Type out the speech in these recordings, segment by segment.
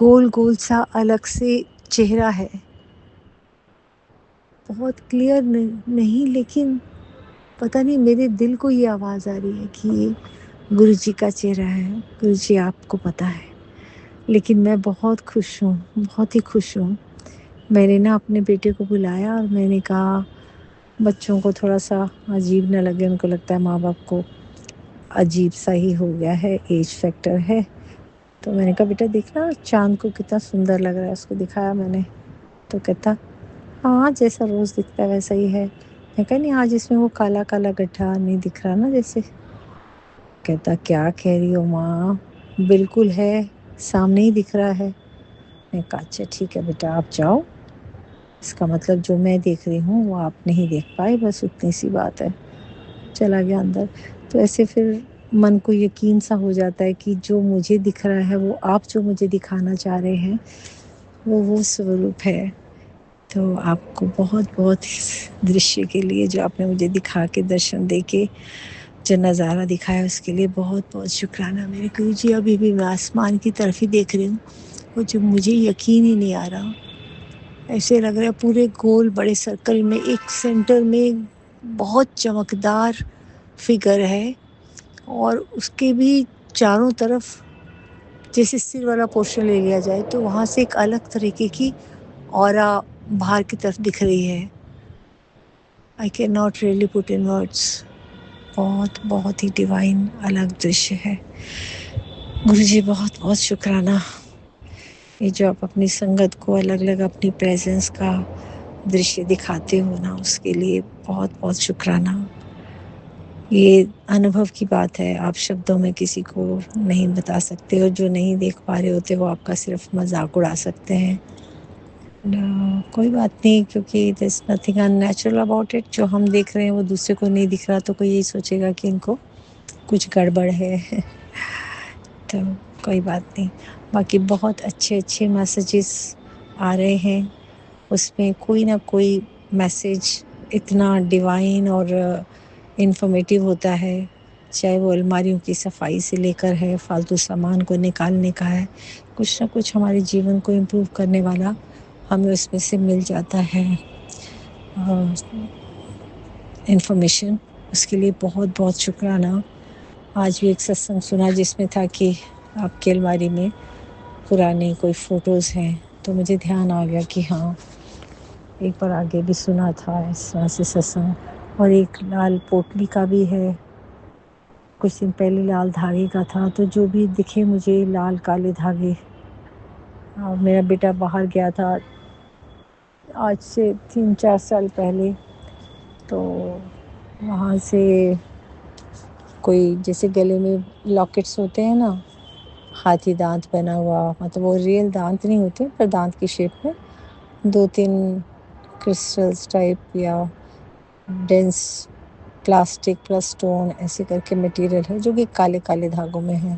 گول گول سا الگ سے چہرہ ہے، بہت کلیئر نہیں، لیکن پتہ نہیں میرے دل کو یہ آواز آ رہی ہے کہ یہ گرو جی کا چہرہ ہے۔ گرو جی آپ کو پتہ ہے، لیکن میں بہت خوش ہوں، بہت ہی خوش ہوں۔ میں نے نا اپنے بیٹے کو بلایا اور میں نے کہا بچوں کو تھوڑا سا عجیب نہ لگے، ان کو لگتا ہے ماں باپ کو عجیب سا ہی ہو گیا ہے، ایج فیکٹر ہے، تو میں نے کہا بیٹا دیکھنا چاند کو کتنا سندر لگ رہا ہے، اس کو دکھایا میں نے، تو کہتا ہاں جیسا روز دکھتا ہے ویسا ہی ہے۔ میں کہا نہیں آج اس میں وہ کالا کالا گڈھا نہیں دکھ رہا نا جیسے۔ کہتا کیا کہہ رہی ہو ماں، بالکل ہے، سامنے ہی دکھ رہا ہے۔ میں کہا اچھا ٹھیک ہے بیٹا آپ جاؤ، اس کا مطلب جو میں دیکھ رہی ہوں وہ آپ نہیں دیکھ پائے، بس اتنی سی بات ہے۔ چلا گیا اندر۔ تو ایسے پھر من کو یقین سا ہو جاتا ہے کہ جو مجھے دکھ رہا ہے وہ آپ جو مجھے دکھانا چاہ رہے ہیں وہ سوروپ ہے۔ تو آپ کو بہت بہت اس درشیہ کے لیے جو آپ نے مجھے دکھا کے درشن دے کے جو نظارہ دکھایا اس کے لیے بہت بہت شکرانہ میرے گرو جی۔ ابھی بھی میں آسمان کی طرف ہی دیکھ رہی ہوں، وہ جو مجھے یقین ہی نہیں آ رہا، ایسے لگ رہا ہے پورے گول بڑے سرکل میں ایک سینٹر میں بہت چمکدار فگر ہے، اور اس کے بھی چاروں طرف جیسے سر والا پورشن لے لیا جائے تو وہاں سے ایک الگ طریقے کی اورا باہر کی طرف دکھ رہی ہے۔ I cannot really put in words۔ بہت بہت ہی ڈیوائن الگ درشیہ ہے۔ گرو جی بہت بہت شکرانہ، یہ جو آپ اپنی سنگت کو الگ الگ اپنی پریزنس کا درشیہ دکھاتے ہو نا، اس کے لیے بہت بہت شکرانہ۔ یہ انوبھو کی بات ہے، آپ شبدوں میں کسی کو نہیں بتا سکتے، اور جو نہیں دیکھ پا رہے ہوتے وہ آپ کا صرف مذاق اڑا سکتے ہیں۔ کوئی بات نہیں، کیونکہ there's nothing unnatural about it۔ جو ہم دیکھ رہے ہیں وہ دوسرے کو نہیں دکھ رہا تو کوئی یہی سوچے گا کہ ان کو کچھ گڑبڑ ہے۔ تو کوئی بات نہیں، باقی بہت اچھے اچھے میسیجز آ رہے ہیں، اس میں کوئی نہ کوئی میسیج اتنا ڈیوائن اور انفارمیٹیو ہوتا ہے، چاہے وہ الماریوں کی صفائی سے لے کر ہے، فالتو سامان کو نکالنے کا ہے، کچھ نہ کچھ ہمارے جیون کو امپروو کرنے والا ہمیں اس میں سے مل جاتا ہے انفارمیشن۔ اس کے لیے بہت بہت شکرانہ۔ آج بھی ایک ستسنگ سنا جس میں تھا کہ آپ کی الماری میں پرانی کوئی فوٹوز ہیں، تو مجھے دھیان آ گیا کہ ہاں ایک بار آگے بھی سنا تھا اس طرح سے ستسنگ۔ اور ایک لال پوٹلی کا بھی ہے، کچھ دن پہلے لال دھاگے کا تھا، تو جو بھی دکھے مجھے لال کالے دھاگے۔ میرا بیٹا باہر گیا تھا آج سے 3-4 سال پہلے، تو وہاں سے کوئی جیسے گلے میں لاکٹس ہوتے ہیں نا، ہاتھی دانت بنا ہوا، مطلب وہ ریئل دانت نہیں ہوتے پر دانت کی شیپ میں 2-3 کرسٹلز ٹائپ یا ڈینس پلاسٹک پلس سٹون ایسے کر کے مٹیریل ہے جو کہ کالے کالے دھاگوں میں ہے۔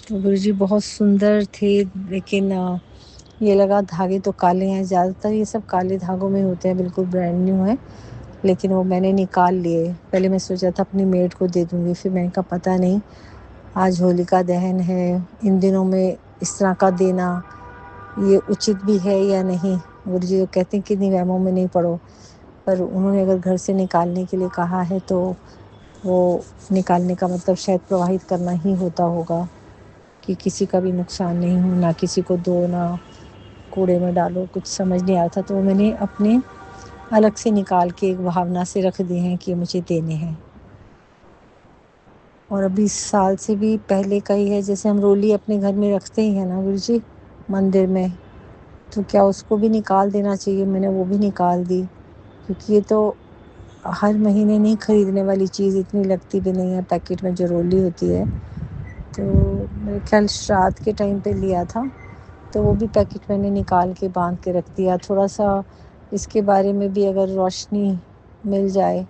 تو گرو جی بہت سندر تھے، لیکن یہ لگا دھاگے تو کالے ہیں، زیادہ تر یہ سب کالے دھاگوں میں ہوتے ہیں، بالکل برانڈ نیو ہیں، لیکن وہ میں نے نکال لیے۔ پہلے میں سوچا تھا اپنی میڈ کو دے دوں گی، پھر میں نے کہا پتہ نہیں آج ہولکا دہن ہے، ان دنوں میں اس طرح کا دینا یہ اچت بھی ہے یا نہیں۔ گرو جی تو کہتے ہیں کہ نہیں وہموں میں نہیں پڑو، پر انہوں نے اگر گھر سے نکالنے کے لیے کہا ہے تو وہ نکالنے کا مطلب شاید پروواہد کرنا ہی ہوتا ہوگا کہ کسی کا بھی نقصان نہیں ہو، نہ کسی کو دو نہ کوڑے میں ڈالو، کچھ سمجھ نہیں آتا، تو میں نے اپنے الگ سے نکال کے ایک بھاونا سے رکھ دی ہیں کہ مجھے دینے ہیں۔ اور ابھی سال سے بھی پہلے کا ہی ہے، جیسے ہم رولی اپنے گھر میں رکھتے ہی ہیں نا گرو جی مندر میں، تو کیا اس کو بھی نکال دینا چاہیے؟ میں نے وہ بھی نکال دی، کیونکہ یہ تو ہر مہینے نہیں خریدنے والی چیز، اتنی لگتی بھی نہیں ہے پیکٹ میں جو رولی ہوتی ہے۔ تو میرے خیال شراد کے ٹائم پہ لیا تھا، تو وہ بھی پیکٹ میں نے نکال کے باندھ کے رکھ دیا۔ تھوڑا سا اس کے بارے میں بھی اگر روشنی مل جائے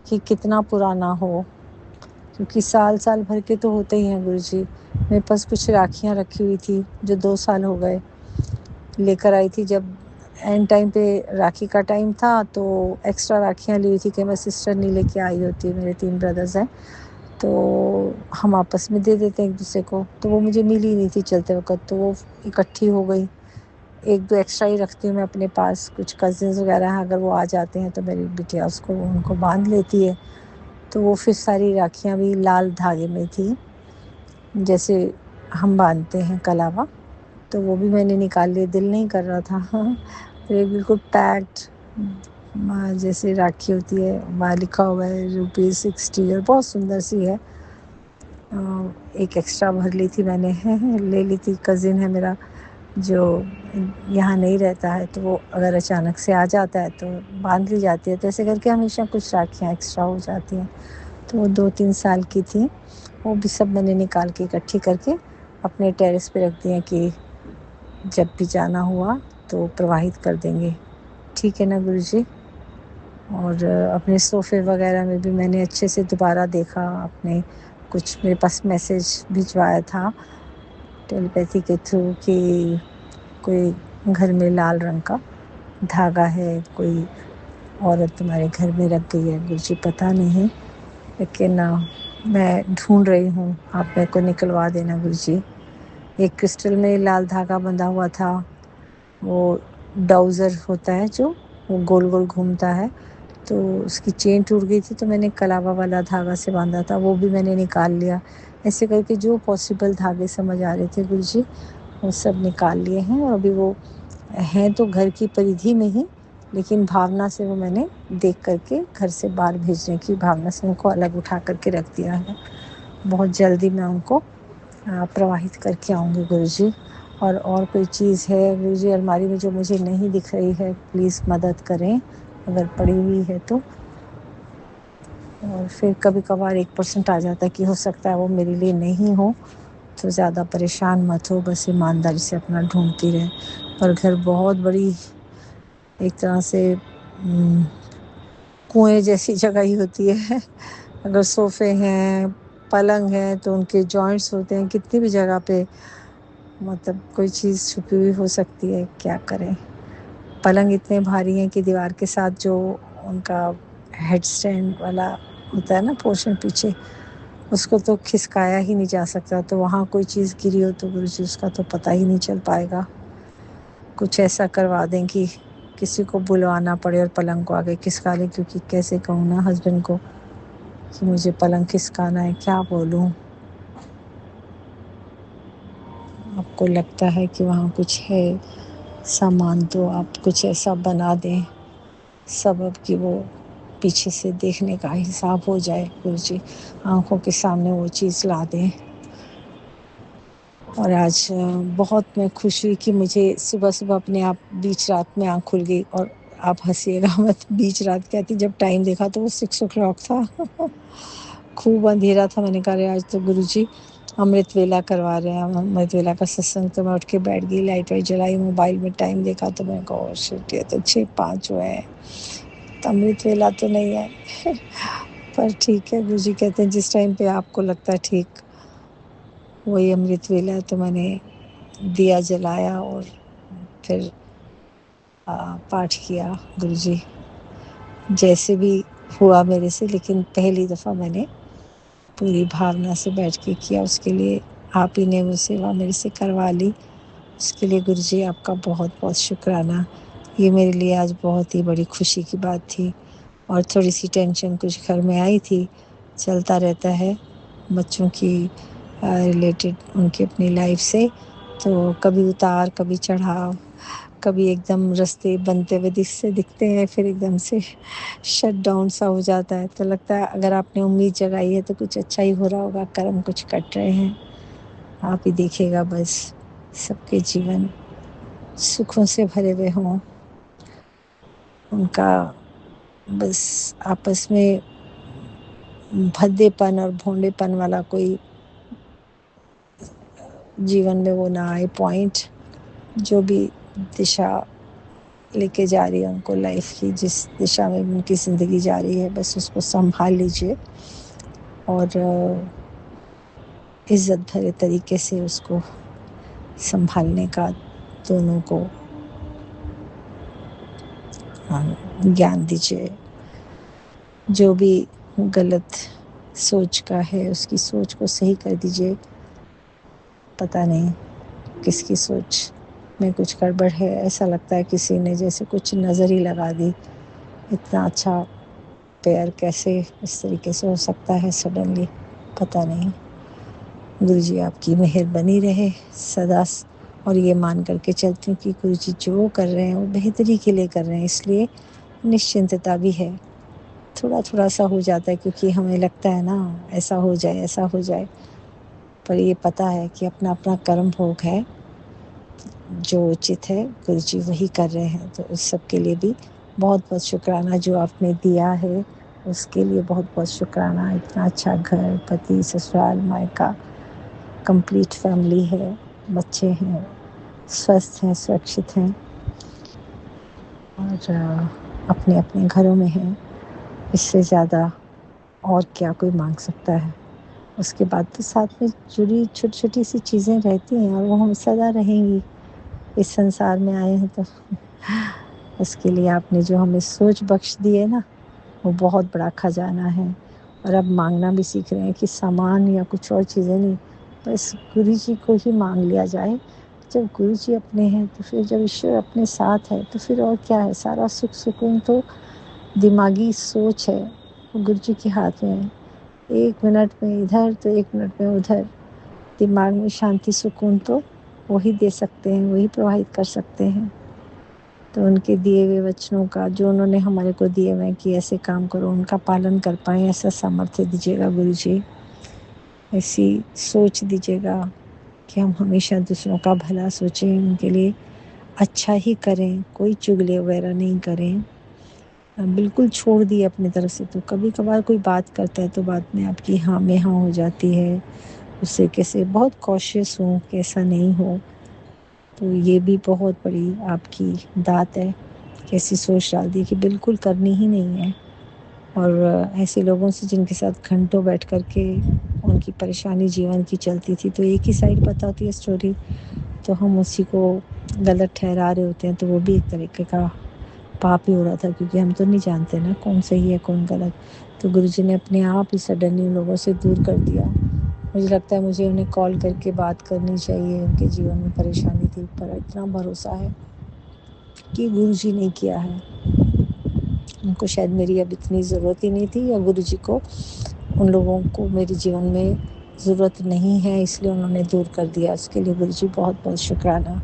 کہ کتنا پرانا ہو، کیونکہ سال سال بھر کے تو ہوتے ہی ہیں گرو جی۔ میرے پاس کچھ راکھیاں رکھی ہوئی تھی جو 2 سال ہو گئے، لے کر آئی تھی جب اینڈ ٹائم پہ راکھی کا ٹائم تھا، تو ایکسٹرا راکھیاں لی ہوئی تھی کہ میں سسٹر نہیں لے کے آئی ہوتی، میرے 3 بردرز ہیں، تو ہم آپس میں دے دیتے ہیں ایک دوسرے کو. تو وہ مجھے ملی نہیں تھی چلتے وقت، تو وہ اکٹھی ہو گئی. ایک دو ایکسٹرا ہی رکھتی ہوں میں اپنے پاس. کچھ کزنز وغیرہ ہیں، اگر وہ آ جاتے ہیں تو میری بٹیا ان کو باندھ لیتی ہے. تو وہ پھر ساری راکھیاں بھی لال دھاگے میں تھی، جیسے ہم باندھتے ہیں کلاوہ. تو وہ بھی میں نے نکال لیے، دل نہیں کر رہا تھا. پھر بالکل پیکڈ جیسے راکھی ہوتی ہے، وہاں لکھا ہوا ہے ₹60، اور بہت سندر سی ہے. ایک ایکسٹرا بھر لی تھی میں نے، لے لی تھی. کزن ہے میرا جو یہاں نہیں رہتا ہے، تو وہ اگر اچانک سے آ جاتا ہے تو باندھ لی جاتی ہے. تو ایسے کر کے ہمیشہ کچھ راکھیاں ایکسٹرا ہو جاتی ہیں. تو وہ 2-3 سال کی تھی، وہ بھی سب میں نے نکال کے اکٹھی کر کے اپنے ٹیرس پہ رکھ دیا کہ جب بھی جانا ہوا تو پرواہت کر دیں گے. ٹھیک ہے نا گرو جی. اور اپنے صوفے وغیرہ میں بھی میں نے اچھے سے دوبارہ دیکھا. اپنے کچھ میرے پاس میسیج بھجوایا تھا ٹیلیپیتھی کے تھرو کہ کوئی گھر میں لال رنگ کا دھاگا ہے، کوئی عورت تمہارے گھر میں رکھ گئی ہے. مجھے پتہ نہیں، لیکن میں ڈھونڈ رہی ہوں. آپ میرے کو نکلوا دینا گرو جی. ایک کرسٹل میں لال دھاگا بندھا ہوا تھا، وہ ڈاؤزر ہوتا ہے جو وہ گول گول گھومتا ہے. تو اس کی چین ٹوٹ گئی تھی، تو میں نے کلاوہ والا دھاگا سے باندھا تھا، وہ بھی میں نے نکال لیا. ایسے کر کے جو پاسبل دھاگے سمجھ آ رہے تھے گرو جی، وہ سب نکال لیے ہیں. اور ابھی وہ ہیں تو گھر کی پریدھی میں ہی، لیکن بھاونا سے وہ میں نے دیکھ کر کے گھر سے باہر بھیجنے کی بھاونا سے ان کو الگ اٹھا کر کے رکھ دیا ہے. بہت جلدی میں ان کو پرواہت کر کے آؤں گی گرو جی. اور کوئی چیز ہے گرو جی الماری میں جو مجھے نہیں دکھ رہی ہے، پلیز مدد کریں اگر پڑی ہوئی ہے تو. اور پھر کبھی کبھار 1% آ جاتا ہے کہ ہو سکتا ہے وہ میرے لیے نہیں ہو. تو زیادہ پریشان مت ہو، بس ایمانداری سے اپنا ڈھونڈتی رہے. اور گھر بہت بڑی ایک طرح سے کنویں جیسی جگہ ہی ہوتی ہے. اگر صوفے ہیں، پلنگ ہیں، تو ان کے جوائنٹس ہوتے ہیں. کتنی بھی جگہ پہ مطلب کوئی چیز چھپی ہوئی ہو سکتی ہے، کیا کریں. پلنگ اتنے بھاری ہیں کہ دیوار کے ساتھ جو ان کا ہیڈ سٹینڈ والا ہوتا ہے نا پورشن پیچھے، اس کو تو کھسکایا ہی نہیں جا سکتا. تو وہاں کوئی چیز گری ہو تو گرو جی اس کا تو پتہ ہی نہیں چل پائے گا. کچھ ایسا کروا دیں کہ کسی کو بلوانا پڑے اور پلنگ کو آگے کھسکا لے. کیونکہ کیسے کہوں نا ہسبینڈ کو کہ مجھے پلنگ کھسکانا ہے، کیا بولوں. آپ کو لگتا ہے کہ وہاں کچھ ہے سامان، تو آپ کچھ ایسا بنا دیں سبب کہ وہ پیچھے سے دیکھنے کا حساب ہو جائے گرو جی. آنکھوں کے سامنے وہ چیز لا دیں. اور آج بہت میں خوش ہوئی کہ مجھے صبح صبح اپنے آپ بیچ رات میں آنکھ کھل گئی. اور آپ ہنسیے گا مت، بیچ رات کیا تھی، جب ٹائم دیکھا تو وہ 6 o'clock تھا. خوب اندھیرا تھا. میں نے کہا آج تو گرو جی امرت ویلا کروا رہے ہیں، امرت ویلا کا ستسنگ. تو میں اٹھ کے بیٹھ گئی، لائٹ وائٹ جلائی، موبائل میں ٹائم دیکھا تو میں نے کہا شٹ، یہ تو 6:05 ہوئے ہیں، تو امرت ویلا تو نہیں ہے. پر ٹھیک ہے، گرو جی کہتے ہیں جس ٹائم پہ آپ کو لگتا ہے ٹھیک وہی امرت ویلا ہے. تو میں نے دیا جلایا اور پھر پاٹھ کیا گرو جی. جیسے بھی ہوا میرے سے، لیکن پہلی دفعہ میں نے پوری بھاونا سے بیٹھ کے کیا. اس کے لیے آپ ہی نے وہ سیوا میرے سے کروا لی. اس کے لیے گرو جی آپ کا بہت بہت شکرانہ. یہ میرے لیے آج بہت ہی بڑی خوشی کی بات تھی. اور تھوڑی سی ٹینشن کچھ گھر میں آئی تھی، چلتا رہتا ہے بچوں کی ریلیٹڈ ان کی اپنی لائف سے. تو کبھی اتار کبھی چڑھاؤ، کبھی ایک دم رستے بنتے ہوئے دکھتے ہیں، پھر ایک دم سے شٹ ڈاؤن سا ہو جاتا ہے. تو لگتا ہے اگر آپ نے امید جگائی ہے تو کچھ اچھا ہی ہو رہا ہوگا، کرم کچھ کٹ رہے ہیں. آپ ہی دیکھیے گا، بس سب کے جیون سکھوں سے بھرے ہوئے ہوں. ان کا بس آپس میں بھدے پن اور بھونڈے پن والا کوئی جیون میں وہ نہ آئے پوائنٹ. جو بھی دشا لے کے جا رہی ہے ان کو لائف کی، جس دشا میں ان کی زندگی جا رہی ہے، بس اس کو سنبھال لیجیے اور عزت بھرے طریقے سے اس کو سنبھالنے کا دونوں کو گیان دیجیے. جو بھی غلط سوچ کا ہے، اس کی سوچ کو صحیح کر دیجیے۔ پتہ نہیں کس کی سوچ میں کچھ گڑبڑ ہے، ایسا لگتا ہے کسی نے جیسے کچھ نظر ہی لگا دی۔ اتنا اچھا پیار کیسے اس طریقے سے ہو سکتا ہے سڈنلی، پتہ نہیں۔ گرو جی آپ کی مہر بنی رہے سدا، اور یہ مان کر کے چلتی ہوں کہ گرو جی جو کر رہے ہیں وہ بہتری کے لیے کر رہے ہیں، اس لیے نشچنتتا بھی ہے۔ تھوڑا تھوڑا سا ہو جاتا ہے کیونکہ ہمیں لگتا ہے نا ایسا ہو جائے ایسا ہو جائے، پر یہ پتہ ہے کہ اپنا اپنا کرم بھوگ ہے، جو اچت ہے گرو جی وہی کر رہے ہیں۔ تو اس سب کے لیے بھی بہت بہت شکرانہ، جو آپ نے دیا ہے اس کے لیے بہت بہت شکرانہ۔ اتنا اچھا گھر، پتی، سسرال، مائکا، کمپلیٹ فیملی ہے، بچے ہیں، سوستھ ہیں، سرکشت ہیں، اور اپنے اپنے گھروں میں ہیں۔ اس سے زیادہ اور کیا کوئی مانگ سکتا ہے؟ اس کے بعد تو ساتھ میں جڑی چھوٹی چھوٹی سی چیزیں رہتی ہیں، اور وہ ہم سدا رہیں گی۔ اس سنسار میں آئے ہیں تو اس کے لیے آپ نے جو ہمیں سوچ بخش دی ہے نا، وہ بہت بڑا خزانہ ہے۔ اور اب مانگنا بھی سیکھ رہے ہیں کہ سامان یا کچھ اور چیزیں نہیں، بس گرو جی کو ہی مانگ لیا جائے۔ جب گرو جی اپنے ہیں تو پھر جب ایشور اپنے ساتھ ہے تو پھر اور کیا ہے؟ سارا سکھ سکون تو دماغی سوچ ہے، وہ گرو جی کے ہاتھ میں ہے۔ ایک منٹ میں ادھر تو ایک منٹ میں ادھر، دماغ میں شانتی سکون تو وہی دے سکتے ہیں، وہی پرووائڈ کر سکتے ہیں۔ تو ان کے دیے ہوئے وچنوں کا، جو انہوں نے ہمارے کو دیے ہوئے کہ ایسے کام کرو، ان کا پالن کر پائیں ایسا سامرتھیہ دیجیے گا گرو جی، ایسی سوچ دیجیے گا کہ ہم ہمیشہ دوسروں کا بھلا سوچیں، ان کے لیے اچھا ہی کریں، کوئی چغلے وغیرہ نہیں کریں۔ بالکل چھوڑ دیے اپنی طرف سے، تو کبھی کبھار کوئی بات کرتا ہے تو بات میں آپ کی ہاں میں ہاں ہو جاتی ہے، اس سے کیسے بہت کوشش ہوں کہ ایسا نہیں ہو۔ تو یہ بھی بہت بڑی آپ کی دات ہے، کیسی سوچ ڈال دی کہ بالکل کرنی ہی نہیں ہے۔ اور ایسے لوگوں سے جن کے ساتھ گھنٹوں بیٹھ کر کے ان کی پریشانی جیون کی چلتی تھی، تو ایک ہی سائڈ پتہ ہوتی ہے اسٹوری، تو ہم اسی کو غلط ٹھہرا رہے ہوتے ہیں، تو وہ بھی ایک طریقے کا پاپ ہی ہو رہا تھا، کیونکہ ہم تو نہیں جانتے نا کون صحیح ہے کون غلط۔ تو گرو جی نے اپنے آپ ہی سڈنلی ان لوگوں سے دور کر دیا۔ مجھے لگتا ہے مجھے انہیں کال کر کے بات کرنی چاہیے، ان کے جیون میں پریشانی تھی، پر اتنا بھروسہ ہے کہ گرو جی نے کیا ہے۔ ان کو شاید میری اب اتنی ضرورت ہی نہیں تھی، یا گرو جی کو ان لوگوں کو میرے جیون میں ضرورت نہیں ہے، اس لیے انہوں نے دور کر دیا۔ اس کے لیے گرو جی بہت بہت شکرانہ۔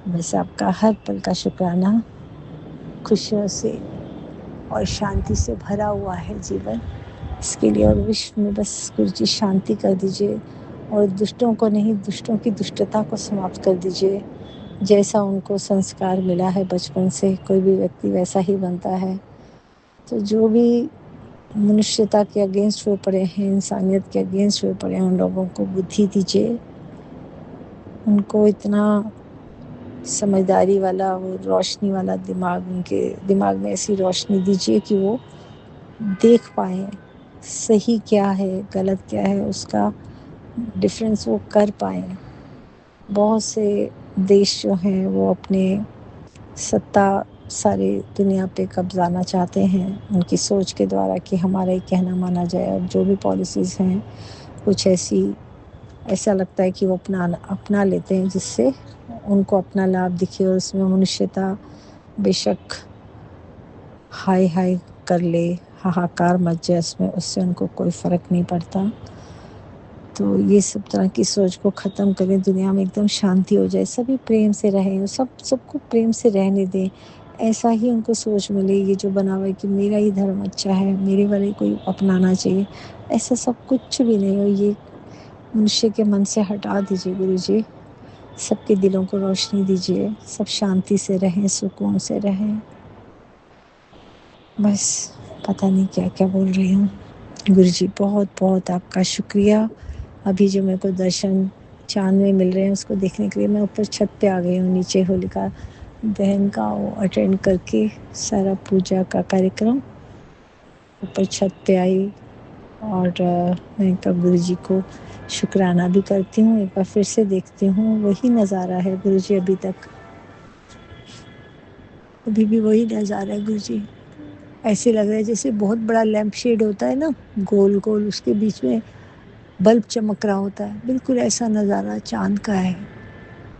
بس آپ کا ہر پل کا شکرانہ، خوشیوں سے اور شانتی سے بھرا ہوا ہے جیون، اس کے لیے۔ اور وشو میں بس گرو جی شانتی کر دیجیے، اور دشٹوں کو نہیں، دشٹوں کی دشٹتا کو سماپت کر دیجیے۔ جیسا ان کو سنسکار ملا ہے بچپن سے، کوئی بھی ویکتی ویسا ہی بنتا ہے۔ تو جو بھی منشیتا کے اگینسٹ ہوئے پڑے ہیں، انسانیت کے اگینسٹ ہوئے پڑے ہیں، ان لوگوں کو بدھی دیجیے، ان کو اتنا سمجھداری والا، وہ روشنی والا دماغ، ان کے دماغ میں ایسی روشنی دیجیے کہ وہ دیکھ پائیں صحیح کیا ہے غلط کیا ہے، اس کا ڈفرینس وہ کر پائیں۔ بہت سے دیش جو ہیں وہ اپنے ستا ساری دنیا پہ قبضانا چاہتے ہیں، ان کی سوچ کے دوارا کہ ہمارا ہی کہنا مانا جائے، اور جو بھی پالیسیز ہیں کچھ ایسا لگتا ہے کہ وہ اپنا لیتے ہیں جس سے ان کو اپنا لابھ دکھے، اور اس میں منشیتا بے شک ہائی ہائی کر لے، ہاہاکار مچ جائے اس میں، اس سے ان کو کوئی فرق نہیں پڑتا۔ تو یہ سب طرح کی سوچ کو ختم کریں، دنیا میں ایک دم شانتی ہو جائے، سبھی پریم سے رہیں، سب کو پریم سے رہنے دیں۔ ایسا ہی ان کو سوچ ملے، یہ جو بنا ہوا ہے کہ میرا ہی دھرم اچھا ہے، میرے والے کوئی اپنانا چاہیے، ایسا سب کچھ بھی نہیں ہو۔ یہ منشیہ کے من سے ہٹا دیجیے گرو جی، سب کے دلوں کو روشنی دیجیے، سب شانتی سے رہیں، سکون سے رہیں۔ بس پتہ نہیں کیا کیا بول رہی ہوں۔ گرو جی بہت بہت آپ کا شکریہ۔ ابھی جو میرے کو درشن چاند میں مل رہے ہیں، اس کو دیکھنے کے لیے میں اوپر چھت پہ آ گئی ہوں، نیچے ہولکا دہن کا وہ اٹینڈ کر کے سارا پوجا کا کاریکرم، اوپر چھت پہ آئی، اور میں کہا گرو جی کو شکرانہ بھی کرتی ہوں، ایک بار پھر سے دیکھتی ہوں وہی نظارہ ہے گرو جی، ابھی بھی وہی نظارہ ہے گرو جی۔ ایسے لگ رہا ہے جیسے بہت بڑا لیمپ شیڈ ہوتا ہے نا، گول گول، اس کے بیچ میں بلب چمک رہا ہوتا ہے، بالکل ایسا نظارہ چاند کا ہے۔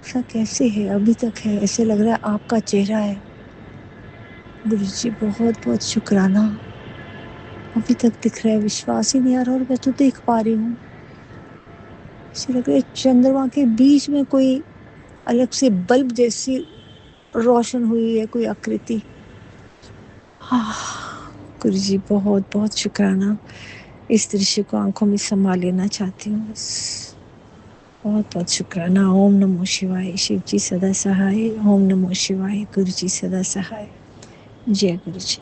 ایسا کیسے ہے؟ ابھی تک ہے، ایسے لگ رہا ہے آپ کا چہرہ ہے۔ گرو جی بہت بہت شکرانہ، ابھی تک دکھ رہا ہے، وشواس ہی نہیں آ رہا، اور میں تو دیکھ پا رہی ہوں۔ ایسے لگ رہا ہے چندرما کے بیچ میں کوئی الگ سے بلب جیسی روشن ہوئی ہے، کوئی آکرتی۔ گرو جی بہت بہت شکرانہ، اس درشے کو آنکھوں میں سما لینا چاہتی ہوں بس۔ بہت بہت شکرانہ۔ اوم نمو شیوائے، شیو جی سدا سہائے۔ اوم نمو شیوائے، گرو جی سدا سہائے۔ جے گرو جی۔